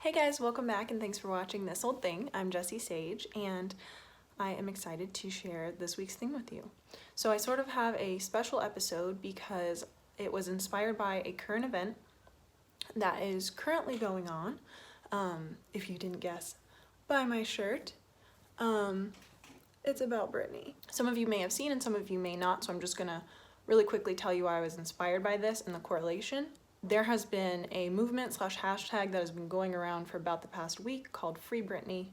Hey guys, welcome back and thanks for watching This Olde Thing. I'm Jessie Sage and I am excited to share this week's thing with you. So I sort of have a special episode because it was inspired by a current event that is currently going on. If you didn't guess by my shirt, it's about Britney. Some of you may have seen and some of you may not, so I'm just gonna really quickly tell you why I was inspired by this and the correlation. There has been a movement / hashtag that has been going around for about the past week called Free Britney.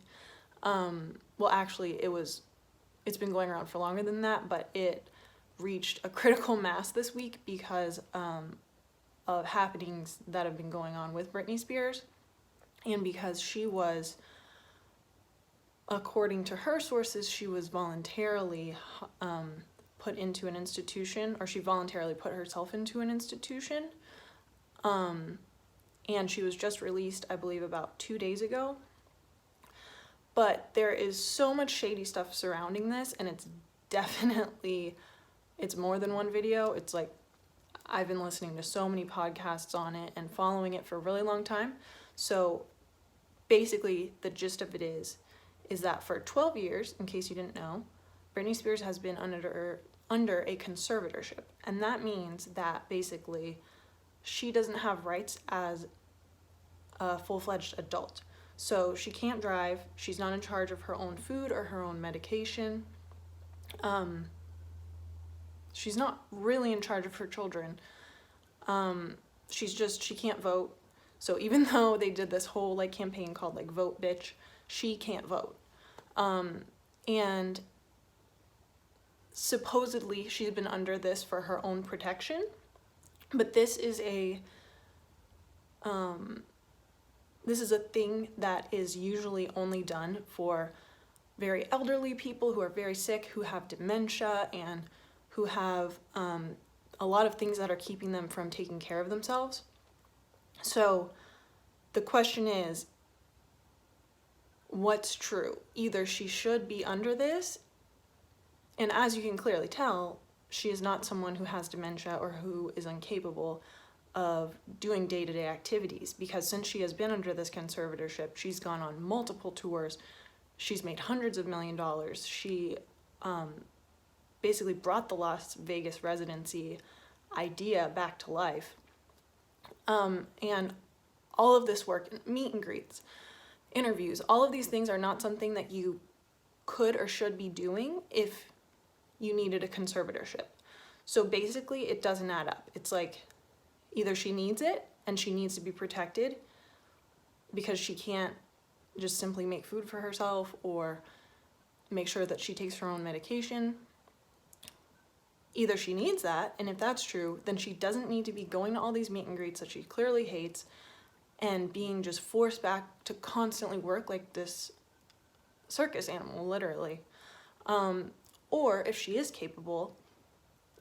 Well, actually, it's been going around for longer than that, but it reached a critical mass this week because of happenings that have been going on with Britney Spears, and because she was, according to her sources, she was voluntarily put into an institution, or she voluntarily put herself into an institution. And she was just released, I believe, about 2 days ago. But there is so much shady stuff surrounding this, and it's more than one video. It's like, I've been listening to so many podcasts on it and following it for a really long time. So basically, the gist of it is that for 12 years, in case you didn't know, Britney Spears has been under a conservatorship. And that means that basically she doesn't have rights as a full-fledged adult. So she can't drive, she's not in charge of her own food or her own medication. She's not really in charge of her children. She can't vote. So even though they did this whole campaign called Vote Bitch, she can't vote. And supposedly she's been under this for her own protection. But this is a thing that is usually only done for very elderly people who are very sick, who have dementia, and who have a lot of things that are keeping them from taking care of themselves. So the question is, what's true? Either she should be under this, and as you can clearly tell, she is not someone who has dementia or who is incapable of doing day-to-day activities, because since she has been under this conservatorship, she's gone on multiple tours, she's made hundreds of $millions. She basically brought the Las Vegas residency idea back to life. And all of this work, meet and greets, interviews, all of these things are not something that you could or should be doing if you needed a conservatorship. So basically it doesn't add up. It's like either she needs it and she needs to be protected because she can't just simply make food for herself or make sure that she takes her own medication. Either she needs that, and if that's true, then she doesn't need to be going to all these meet and greets that she clearly hates and being just forced back to constantly work like this circus animal, literally. Or if she is capable,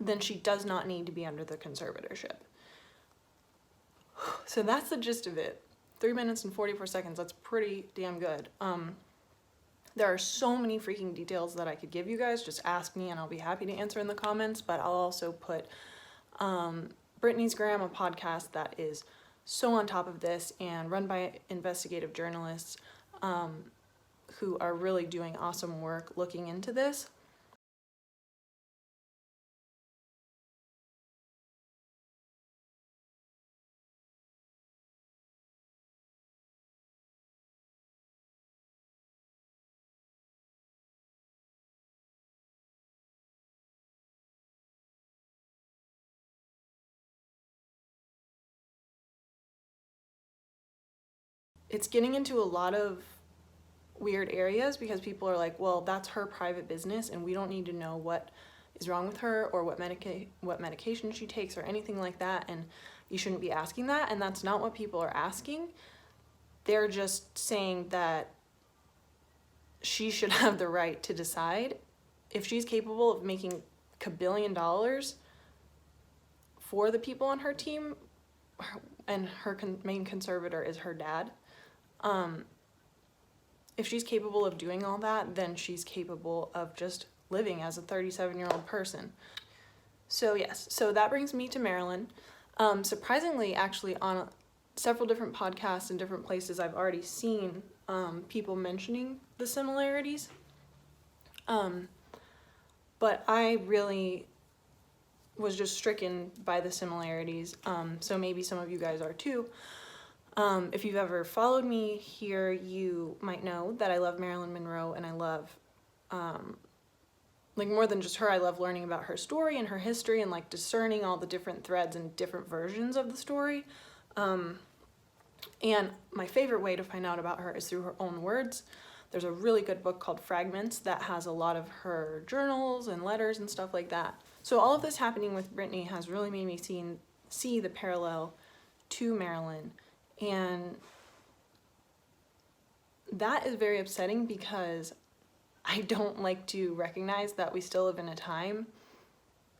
then she does not need to be under the conservatorship. So that's the gist of it. 3 minutes and 44 seconds, that's pretty damn good. There are so many freaking details that I could give you guys. Just ask me and I'll be happy to answer in the comments, but I'll also put Britney's Gram, a podcast that is so on top of this and run by investigative journalists who are really doing awesome work looking into this. It's getting into a lot of weird areas because people are like, well, that's her private business and we don't need to know what is wrong with her or what medication she takes or anything like that, and you shouldn't be asking that. And that's not what people are asking. They're just saying that she should have the right to decide if she's capable of making $1 billion for the people on her team, and her main conservator is her dad. If she's capable of doing all that, then she's capable of just living as a 37-year-old person. So yes, so that brings me to Marilyn. Surprisingly, actually, on several different podcasts and different places I've already seen people mentioning the similarities. But I really was just stricken by the similarities. So maybe some of you guys are too. If you've ever followed me here, you might know that I love Marilyn Monroe, and I love, like, more than just her, I love learning about her story and her history and like discerning all the different threads and different versions of the story. And my favorite way to find out about her is through her own words. There's a really good book called Fragments that has a lot of her journals and letters and stuff like that. So all of this happening with Britney has really made me see the parallel to Marilyn. And that is very upsetting because I don't like to recognize that we still live in a time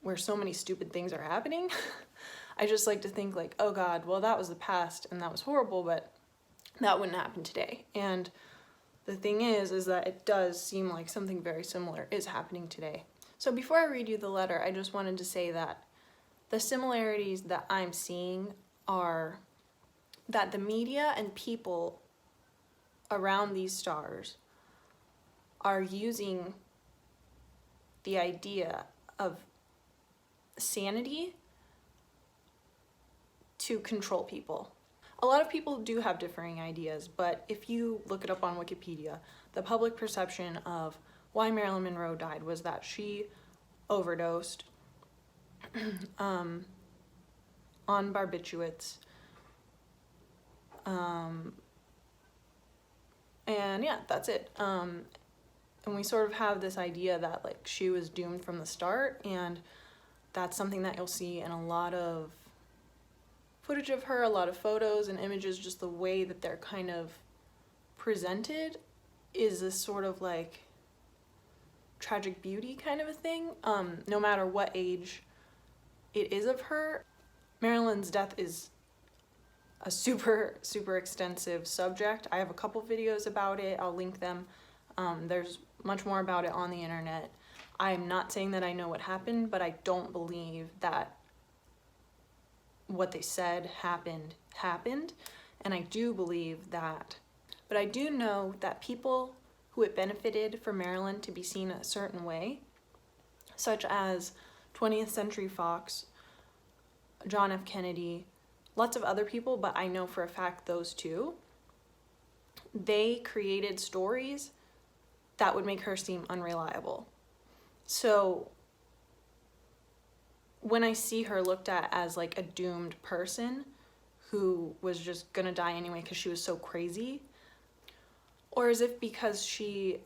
where so many stupid things are happening. I just like to think like, oh God, well that was the past and that was horrible, but that wouldn't happen today. And the thing is that it does seem like something very similar is happening today. So before I read you the letter, I just wanted to say that the similarities that I'm seeing are that the media and people around these stars are using the idea of sanity to control people. A lot of people do have differing ideas, but if you look it up on Wikipedia, the public perception of why Marilyn Monroe died was that she overdosed on barbiturates. And yeah, that's it. And we sort of have this idea that like she was doomed from the start, and that's something that you'll see in a lot of footage of her, a lot of photos and images. Just the way that they're kind of presented is this sort of like tragic beauty kind of a thing, no matter what age it is of her. Marilyn's death is a super extensive subject. I have a couple videos about it. I'll link them. There's much more about it on the internet. I'm not saying that I know what happened, but I don't believe that what they said happened, and I do believe that. But I do know that people who it benefited for Marilyn to be seen a certain way, such as 20th Century Fox, John F. Kennedy, lots of other people, but I know for a fact those two, they created stories that would make her seem unreliable. So when I see her looked at as like a doomed person who was just gonna die anyway because she was so crazy, or as if because she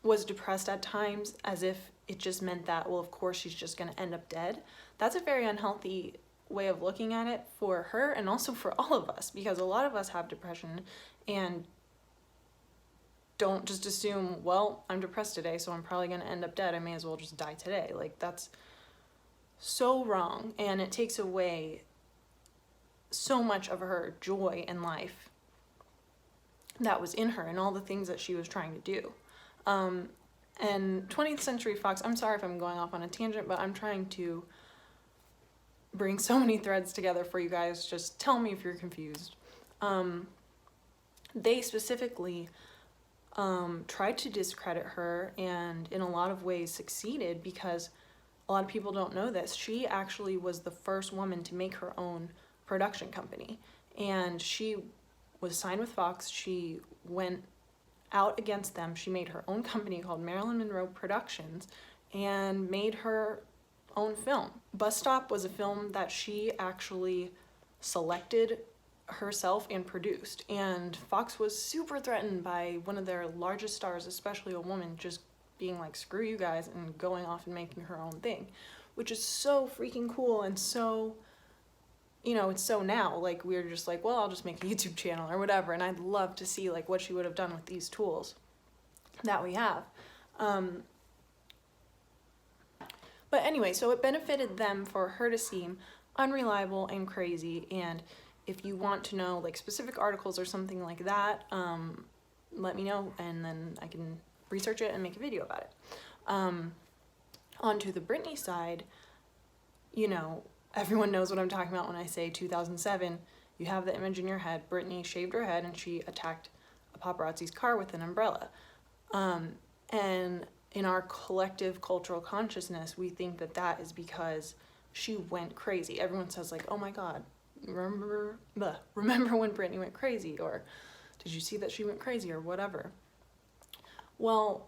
was depressed at times, as if it just meant that, well, of course she's just gonna end up dead. That's a very unhealthy way of looking at it for her and also for all of us, because a lot of us have depression and don't just assume, well, I'm depressed today, so I'm probably gonna end up dead. I may as well just die today. Like, that's so wrong, and it takes away so much of her joy in life that was in her and all the things that she was trying to do. And 20th Century Fox, I'm sorry if I'm going off on a tangent, but I'm trying to bring so many threads together for you guys. Just tell me if you're confused. They specifically tried to discredit her, and in a lot of ways succeeded, because a lot of people don't know this. She actually was the first woman to make her own production company, and she was signed with Fox. She went out against them. She made her own company called Marilyn Monroe Productions and made her own film. Bus Stop was a film that she actually selected herself and produced, and Fox was super threatened by one of their largest stars, especially a woman, just being like, screw you guys, and going off and making her own thing, which is so freaking cool. And so, you know, it's so now, like, we're just like, well, I'll just make a YouTube channel or whatever, and I'd love to see like what she would have done with these tools that we have. But anyway, so it benefited them for her to seem unreliable and crazy. And if you want to know like specific articles or something like that, let me know, and then I can research it and make a video about it. Onto the Britney side, you know, everyone knows what I'm talking about when I say 2007. You have the image in your head. Britney shaved her head and she attacked a paparazzi's car with an umbrella. And in our collective cultural consciousness, we think that that is because she went crazy. Everyone says like, oh my God, remember when Britney went crazy? Or did you see that she went crazy or whatever? Well,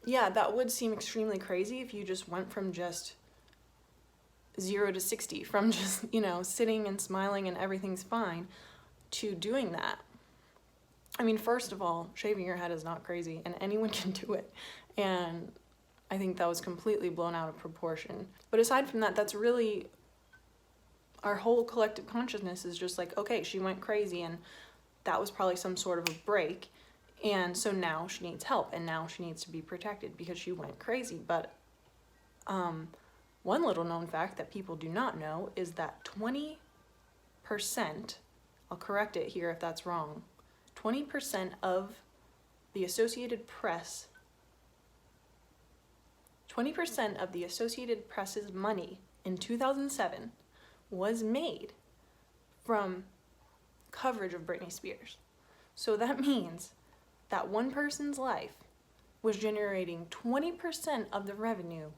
yeah, that would seem extremely crazy if you just went from just 0 to 60, from just, you know, sitting and smiling and everything's fine to doing that. I mean, first of all, shaving your head is not crazy and anyone can do it. And I think that was completely blown out of proportion. But aside from that, that's really, our whole collective consciousness is just like, okay, she went crazy and that was probably some sort of a break. And so now she needs help and now she needs to be protected because she went crazy. But one little known fact that people do not know is that 20%, I'll correct it here if that's wrong, 20% of the Associated Press, 20% of the Associated Press's money in 2007 was made from coverage of Britney Spears. So that means that one person's life was generating 20% of the revenue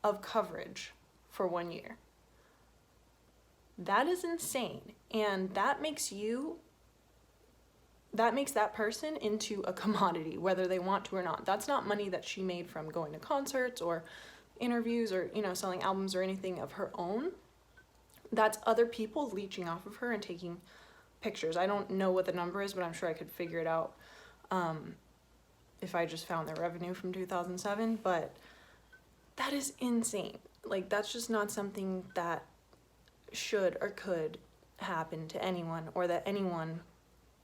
of coverage for 1 year. That is insane. And that makes that person into a commodity, whether they want to or not. That's not money that she made from going to concerts or interviews or, you know, selling albums or anything of her own. That's other people leeching off of her and taking pictures. I don't know what the number is, but I'm sure I could figure it out if I just found their revenue from 2007. But that is insane. Like, that's just not something that should or could happen to anyone, or that anyone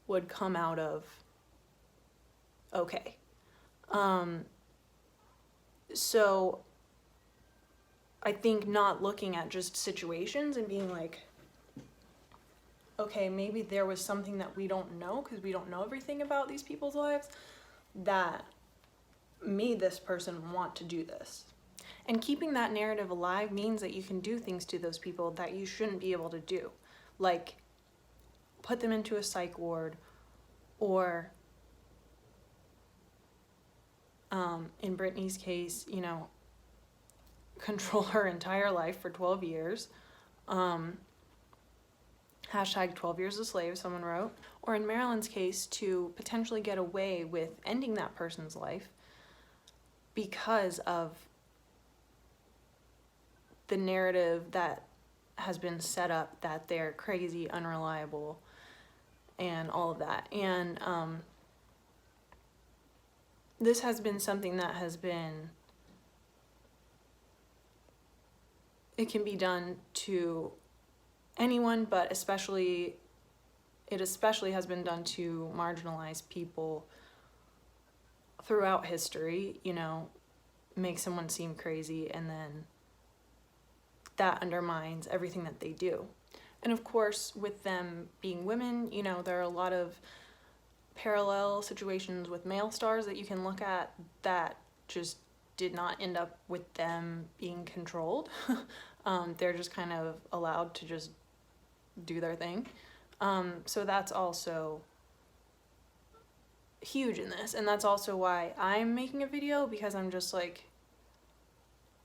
would come out of okay. So I think not looking at just situations and being like, okay, maybe there was something that we don't know because we don't know everything about these people's lives that made this person want to do this. And keeping that narrative alive means that you can do things to those people that you shouldn't be able to do. Like, put them into a psych ward, or in Britney's case, you know, control her entire life for 12 years. Hashtag 12 years a slave, someone wrote. Or in Marilyn's case, to potentially get away with ending that person's life because of the narrative that has been set up that they're crazy, unreliable, and all of that. And this has been something that has been, it can be done to anyone, but it especially has been done to marginalized people throughout history, you know, make someone seem crazy and then that undermines everything that they do. And of course, with them being women, you know, there are a lot of parallel situations with male stars that you can look at that just did not end up with them being controlled. They're just kind of allowed to just do their thing. So that's also huge in this. And that's also why I'm making a video, because I'm just like,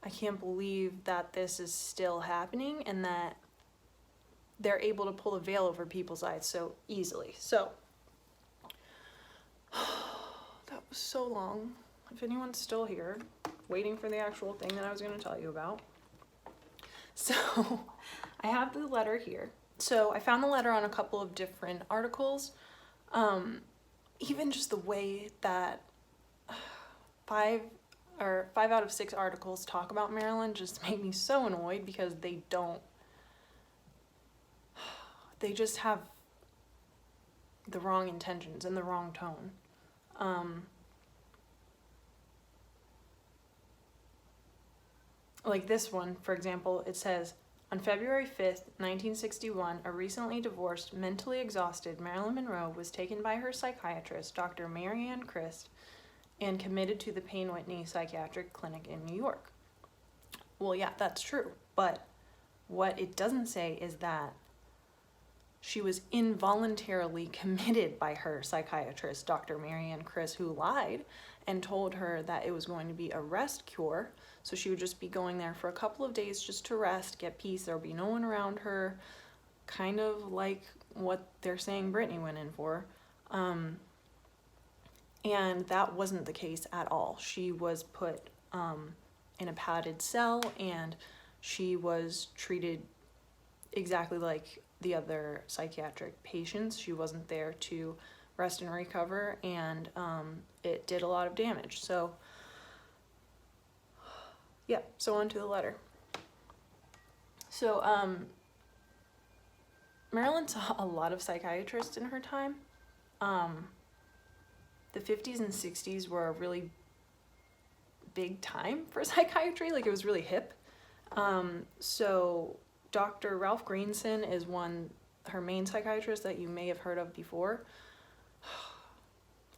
I can't believe that this is still happening and that they're able to pull the veil over people's eyes so easily. So, that was so long. If anyone's still here, waiting for the actual thing that I was going to tell you about. So, I have the letter here. So, I found the letter on a couple of different articles. Even just the way that 5 out of 6 articles talk about Marilyn just made me so annoyed, because they just have the wrong intentions and the wrong tone. Like this one, for example, it says, on February 5th, 1961, a recently divorced, mentally exhausted Marilyn Monroe was taken by her psychiatrist, Dr. Marianne Christ, and committed to the Payne Whitney Psychiatric Clinic in New York. Well, yeah, that's true. But what it doesn't say is that she was involuntarily committed by her psychiatrist, Dr. Marianne Chris, who lied and told her that it was going to be a rest cure. So she would just be going there for a couple of days just to rest, get peace. There would be no one around her, kind of like what they're saying Britney went in for. And that wasn't the case at all. She was put in a padded cell, and she was treated exactly like the other psychiatric patients. She wasn't there to rest and recover, and it did a lot of damage. So yeah, so on to the letter. So Marilyn saw a lot of psychiatrists in her time. The 50s and 60s were a really big time for psychiatry, like it was really hip. So Dr. Ralph Greenson is her main psychiatrist that you may have heard of before.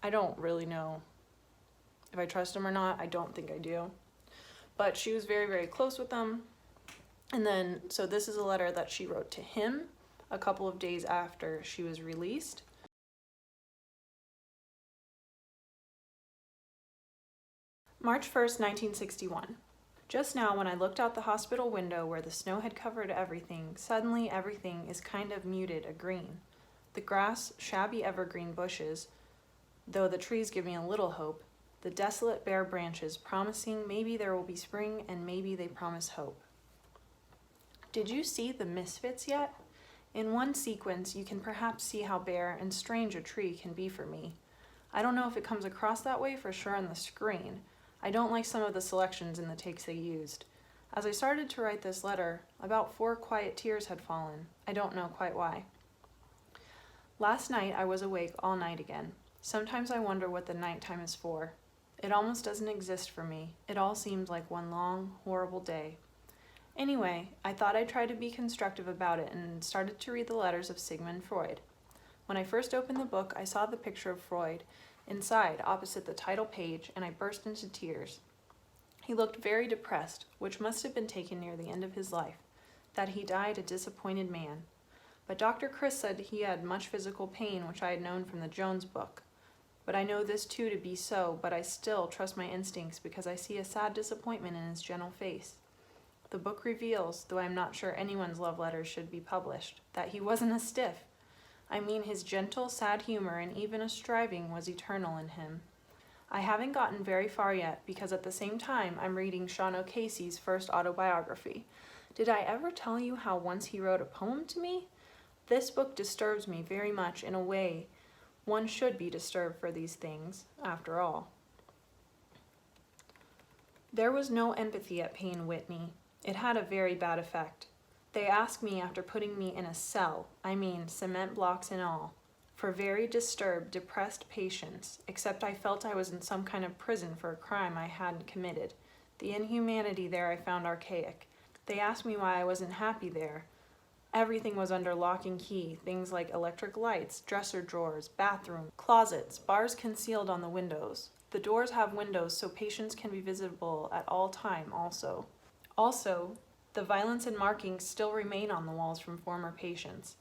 I don't really know if I trust him or not. I don't think I do. But she was very, very close with them. And then, so this is a letter that she wrote to him a couple of days after she was released. March 1st, 1961. Just now, when I looked out the hospital window where the snow had covered everything, suddenly everything is kind of muted a green. The grass, shabby evergreen bushes, though the trees give me a little hope, the desolate bare branches promising maybe there will be spring and maybe they promise hope. Did you see the misfits yet? In one sequence, you can perhaps see how bare and strange a tree can be for me. I don't know if it comes across that way for sure on the screen. I don't like some of the selections in the takes they used. As I started to write this letter, about 4 quiet tears had fallen. I don't know quite why. Last night I was awake all night again. Sometimes I wonder what the nighttime is for. It almost doesn't exist for me. It all seems like one long, horrible day. Anyway, I thought I'd try to be constructive about it and started to read the letters of Sigmund Freud. When I first opened the book, I saw the picture of Freud inside, opposite the title page, and I burst into tears. He looked very depressed, which must have been taken near the end of his life, that he died a disappointed man. But Dr. Chris said he had much physical pain, which I had known from the Jones book. But I know this too to be so, but I still trust my instincts because I see a sad disappointment in his gentle face. The book reveals, though I'm not sure anyone's love letters should be published, that he wasn't a stiff. I mean, his gentle, sad humor and even a striving was eternal in him. I haven't gotten very far yet because at the same time I'm reading Sean O'Casey's first autobiography. Did I ever tell you how once he wrote a poem to me? This book disturbs me very much in a way one should be disturbed for these things, after all. There was no empathy at Payne Whitney. It had a very bad effect. They asked me after putting me in a cell, I mean cement blocks and all, for very disturbed, depressed patients, except I felt I was in some kind of prison for a crime I hadn't committed. The inhumanity there I found archaic. They asked me why I wasn't happy there. Everything was under lock and key, things like electric lights, dresser drawers, bathroom, closets, bars concealed on the windows. The doors have windows so patients can be visible at all time also. Also, the violence and markings still remain on the walls from former patients.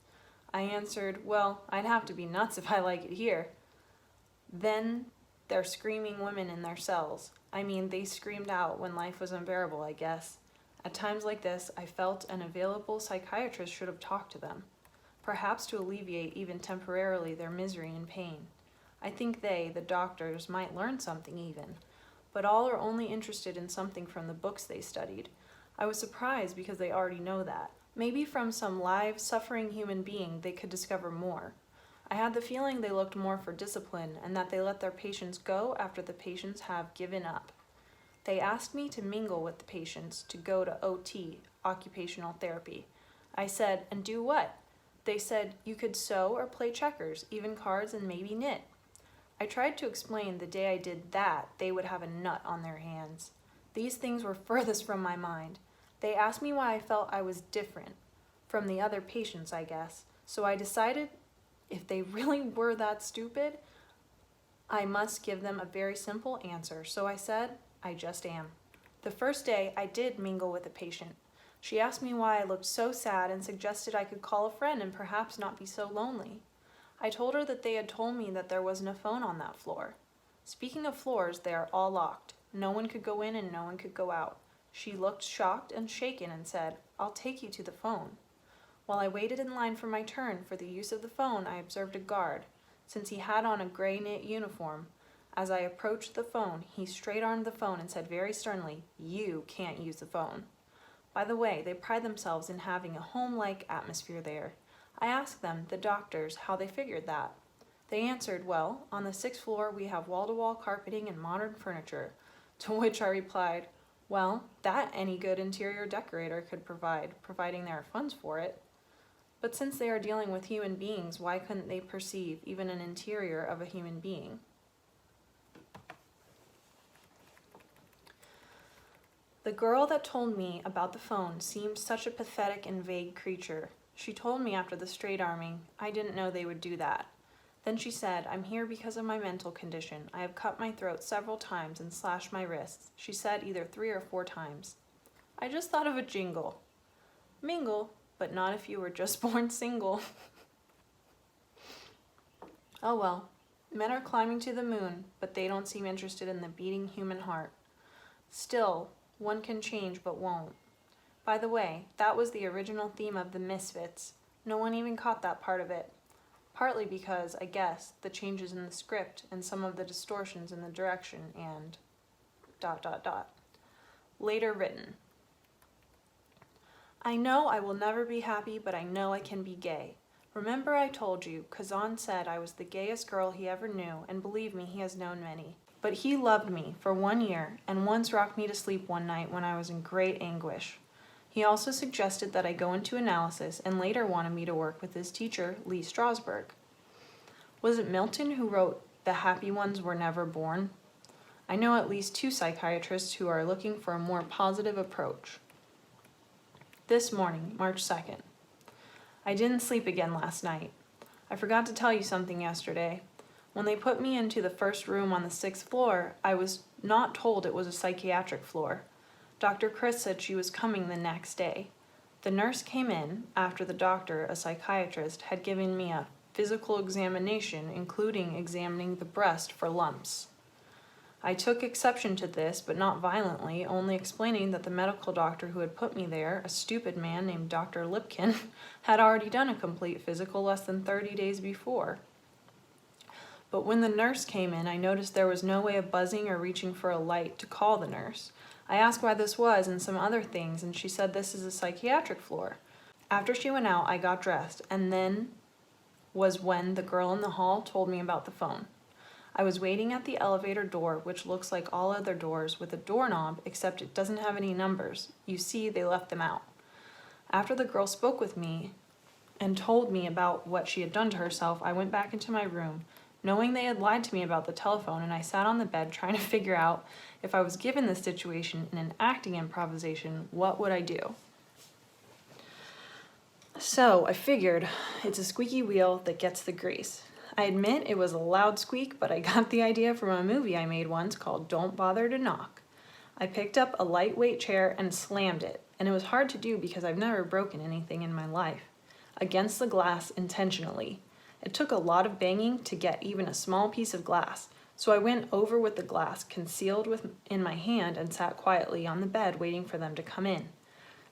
I answered, well, I'd have to be nuts if I like it here. Then they're screaming women in their cells. I mean, they screamed out when life was unbearable, I guess. At times like this, I felt an available psychiatrist should have talked to them, perhaps to alleviate even temporarily their misery and pain. I think they, the doctors, might learn something even, but all are only interested in something from the books they studied. I was surprised because they already know that. Maybe from some live, suffering human being they could discover more. I had the feeling they looked more for discipline and that they let their patients go after the patients have given up. They asked me to mingle with the patients, to go to OT, occupational therapy. I said, and do what? They said, you could sew or play checkers, even cards and maybe knit. I tried to explain the day I did that, they would have a nut on their hands. These things were furthest from my mind. They asked me why I felt I was different from the other patients, I guess. So I decided if they really were that stupid, I must give them a very simple answer. So I said, I just am. The first day I did mingle with a patient. She asked me why I looked so sad and suggested I could call a friend and perhaps not be so lonely. I told her that they had told me that there wasn't a phone on that floor. Speaking of floors, they are all locked. No one could go in and no one could go out. She looked shocked and shaken and said, "I'll take you to the phone." While I waited in line for my turn for the use of the phone, I observed a guard. Since he had on a gray knit uniform, as I approached the phone, he straight-armed the phone and said very sternly, "You can't use the phone." By the way, they pride themselves in having a home-like atmosphere there. I asked them, the doctors, how they figured that. They answered, "Well, on the 6th floor we have wall-to-wall carpeting and modern furniture." To which I replied, "Well, that any good interior decorator could provide, providing there are funds for it." But since they are dealing with human beings, why couldn't they perceive even an interior of a human being? The girl that told me about the phone seemed such a pathetic and vague creature. She told me after the straight arming, "I didn't know they would do that." Then she said, "I'm here because of my mental condition. I have cut my throat several times and slashed my wrists." She said either 3 or 4 times. I just thought of a jingle. Mingle, but not if you were just born single. Oh well, men are climbing to the moon, but they don't seem interested in the beating human heart. Still, one can change but won't. By the way, that was the original theme of the Misfits. No one even caught that part of it. Partly because, I guess, the changes in the script and some of the distortions in the direction and ... Later written. I know I will never be happy, but I know I can be gay. Remember I told you, Kazan said I was the gayest girl he ever knew, and believe me, he has known many. But he loved me for 1 year, and once rocked me to sleep one night when I was in great anguish. He also suggested that I go into analysis and later wanted me to work with his teacher, Lee Strasberg. Was it Milton who wrote "The Happy Ones Were Never Born"? I know at least 2 psychiatrists who are looking for a more positive approach. This morning, March 2nd. I didn't sleep again last night. I forgot to tell you something yesterday. When they put me into the first room on the 6th floor, I was not told it was a psychiatric floor. Dr. Chris said she was coming the next day. The nurse came in after the doctor, a psychiatrist, had given me a physical examination, including examining the breast for lumps. I took exception to this, but not violently, only explaining that the medical doctor who had put me there, a stupid man named Dr. Lipkin, had already done a complete physical less than 30 days before. But when the nurse came in, I noticed there was no way of buzzing or reaching for a light to call the nurse. I asked why this was and some other things, and she said this is a psychiatric floor. After she went out, I got dressed, and then was when the girl in the hall told me about the phone. I was waiting at the elevator door, which looks like all other doors, with a doorknob, except it doesn't have any numbers. You see, they left them out. After the girl spoke with me and told me about what she had done to herself, I went back into my room, knowing they had lied to me about the telephone, and I sat on the bed trying to figure out if I was given this situation in an acting improvisation, what would I do? So I figured it's a squeaky wheel that gets the grease. I admit it was a loud squeak, but I got the idea from a movie I made once called Don't Bother to Knock. I picked up a lightweight chair and slammed it, and it was hard to do because I've never broken anything in my life, against the glass intentionally. It took a lot of banging to get even a small piece of glass, so I went over with the glass concealed in my hand and sat quietly on the bed waiting for them to come in.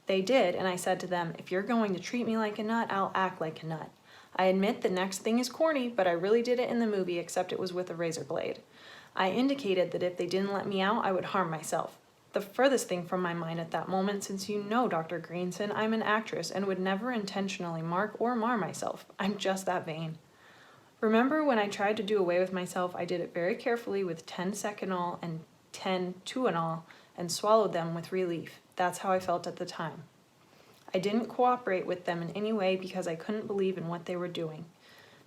They did, and I said to them, "If you're going to treat me like a nut, I'll act like a nut." I admit the next thing is corny, but I really did it in the movie, except it was with a razor blade. I indicated that if they didn't let me out, I would harm myself. The furthest thing from my mind at that moment, since you know, Dr. Greenson, I'm an actress and would never intentionally mark or mar myself. I'm just that vain. Remember when I tried to do away with myself, I did it very carefully with 10 Seconal and 10 Tuinal and swallowed them with relief. That's how I felt at the time. I didn't cooperate with them in any way because I couldn't believe in what they were doing.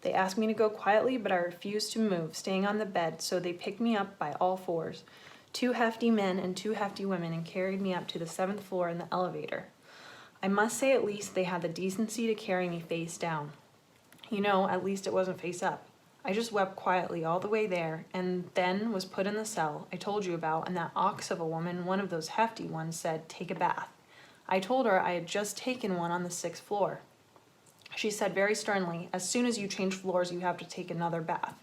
They asked me to go quietly, but I refused to move, staying on the bed, so they picked me up by all fours. 2 hefty men and 2 hefty women, and carried me up to the 7th floor in the elevator. I must say at least they had the decency to carry me face down. You know, at least it wasn't face up. I just wept quietly all the way there, and then was put in the cell I told you about, and that ox of a woman, one of those hefty ones, said, "Take a bath." I told her I had just taken one on the 6th floor. She said very sternly, as soon as you change floors, you have to take another bath.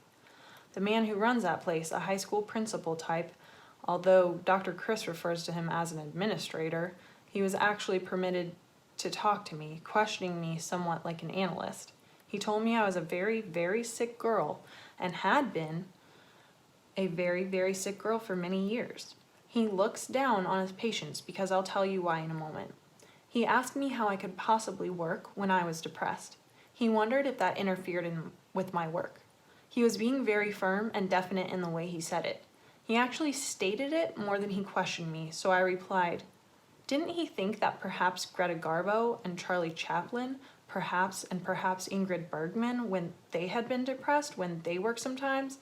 The man who runs that place, a high school principal type, although Dr. Chris refers to him as an administrator, he was actually permitted to talk to me, questioning me somewhat like an analyst. He told me I was a very, very sick girl and had been a very, very sick girl for many years. He looks down on his patients because I'll tell you why in a moment. He asked me how I could possibly work when I was depressed. He wondered if that interfered with my work. He was being very firm and definite in the way he said it. He actually stated it more than he questioned me, so I replied, didn't he think that perhaps Greta Garbo and Charlie Chaplin, perhaps Ingrid Bergman, when they had been depressed, when they worked sometimes?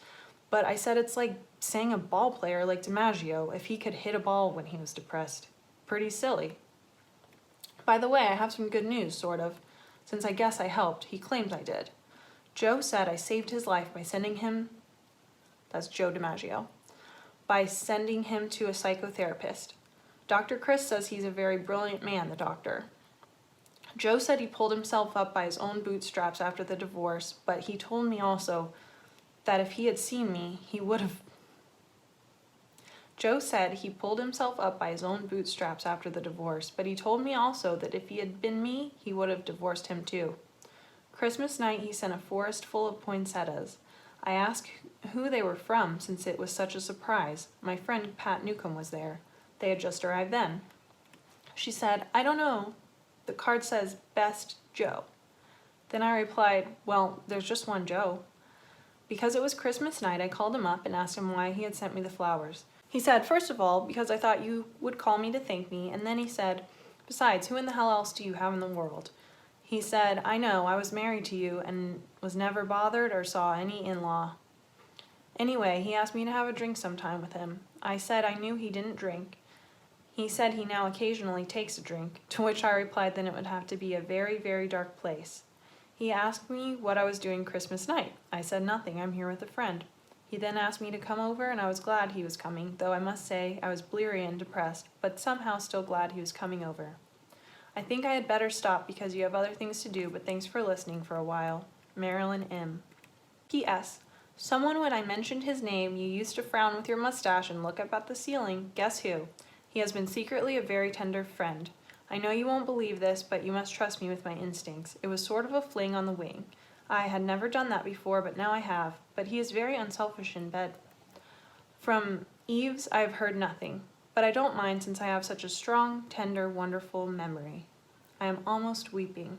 But I said it's like saying a ball player like DiMaggio, if he could hit a ball when he was depressed. Pretty silly. By the way, I have some good news, sort of. Since I guess I helped, he claims I did. Joe said I saved his life by sending him, that's Joe DiMaggio, by sending him to a psychotherapist. Dr. Chris says he's a very brilliant man, the doctor. Joe said he pulled himself up by his own bootstraps after the divorce, but he told me also that if he had seen me, he would have... Joe said he pulled himself up by his own bootstraps after the divorce, but he told me also that if he had been me, he would have divorced him too. Christmas night, he sent a forest full of poinsettias. I asked who they were from, since it was such a surprise. My friend Pat Newcomb was there. They had just arrived then. She said, I don't know. The card says, Best Joe. Then I replied, well, there's just one Joe. Because it was Christmas night, I called him up and asked him why he had sent me the flowers. He said, first of all, because I thought you would call me to thank me, and then he said, besides, who in the hell else do you have in the world? He said, I know, I was married to you and was never bothered or saw any in-law. Anyway, he asked me to have a drink sometime with him. I said I knew he didn't drink. He said he now occasionally takes a drink, to which I replied then it would have to be a very, very dark place. He asked me what I was doing Christmas night. I said nothing, I'm here with a friend. He then asked me to come over, and I was glad he was coming, though I must say I was bleary and depressed, but somehow still glad he was coming over. I think I had better stop because you have other things to do, but thanks for listening for a while. Marilyn M. P.S. Someone, when I mentioned his name, you used to frown with your mustache and look up at the ceiling. Guess who? He has been secretly a very tender friend. I know you won't believe this, but you must trust me with my instincts. It was sort of a fling on the wing. I had never done that before, but now I have. But he is very unselfish in bed. From Eves, I have heard nothing. But I don't mind since I have such a strong, tender, wonderful memory. I am almost weeping.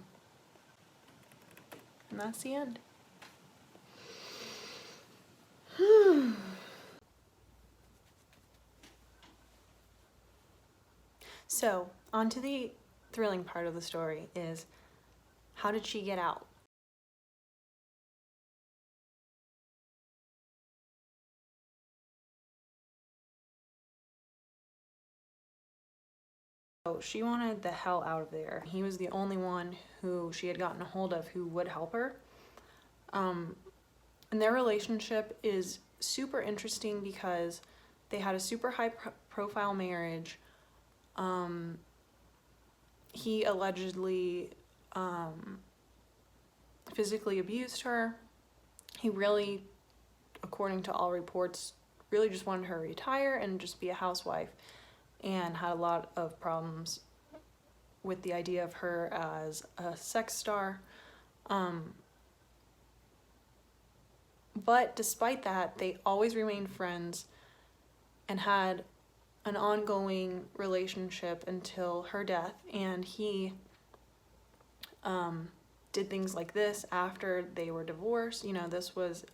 And that's the end. So, on to the thrilling part of the story is, how did she get out? So she wanted the hell out of there. He was the only one who she had gotten a hold of who would help her. And their relationship is super interesting because they had a super high profile marriage. He allegedly physically abused her. He really, according to all reports, really just wanted her to retire and just be a housewife, and had a lot of problems with the idea of her as a sex star. But despite that, they always remained friends and had an ongoing relationship until her death. And he did things like this after they were divorced. You know, this was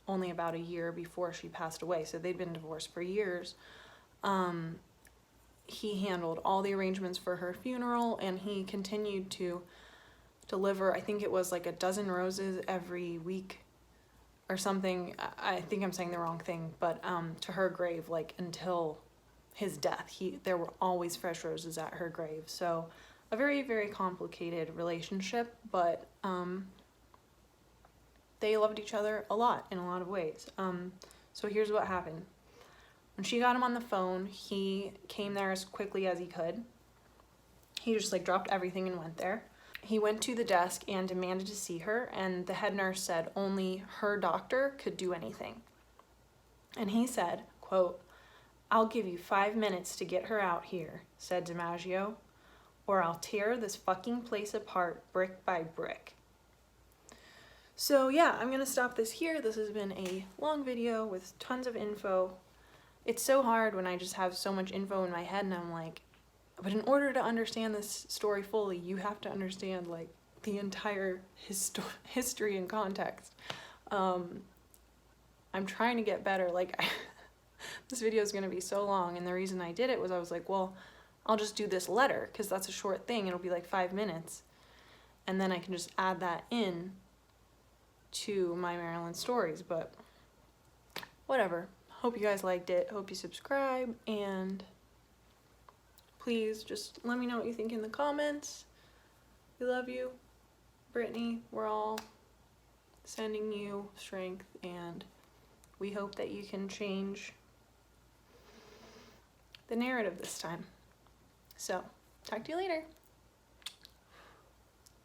only about a year before she passed away, so they'd been divorced for years. He handled all the arrangements for her funeral, and he continued to deliver, I think it was like a dozen roses every week or something. I think I'm saying the wrong thing, but to her grave, like until his death, there were always fresh roses at her grave. So a very, very complicated relationship, but they loved each other a lot in a lot of ways. So here's what happened. When she got him on the phone, he came there as quickly as he could. He just like dropped everything and went there. He went to the desk and demanded to see her, and the head nurse said only her doctor could do anything. And he said, quote, "I'll give you 5 minutes to get her out here," said DiMaggio, "or I'll tear this fucking place apart brick by brick." So yeah, I'm gonna stop this here. This has been a long video with tons of info. It's so hard when I just have so much info in my head and I'm like, but in order to understand this story fully, you have to understand like the entire history and context. I'm trying to get better. Like this video is going to be so long, and the reason I did it was I was like, well, I'll just do this letter because that's a short thing. It'll be like 5 minutes, and then I can just add that in to my Marilyn stories. But whatever. Hope you guys liked it. Hope you subscribe, and please just let me know what you think in the comments. We love you, Brittany. We're all sending you strength, and we hope that you can change the narrative this time. So, talk to you later.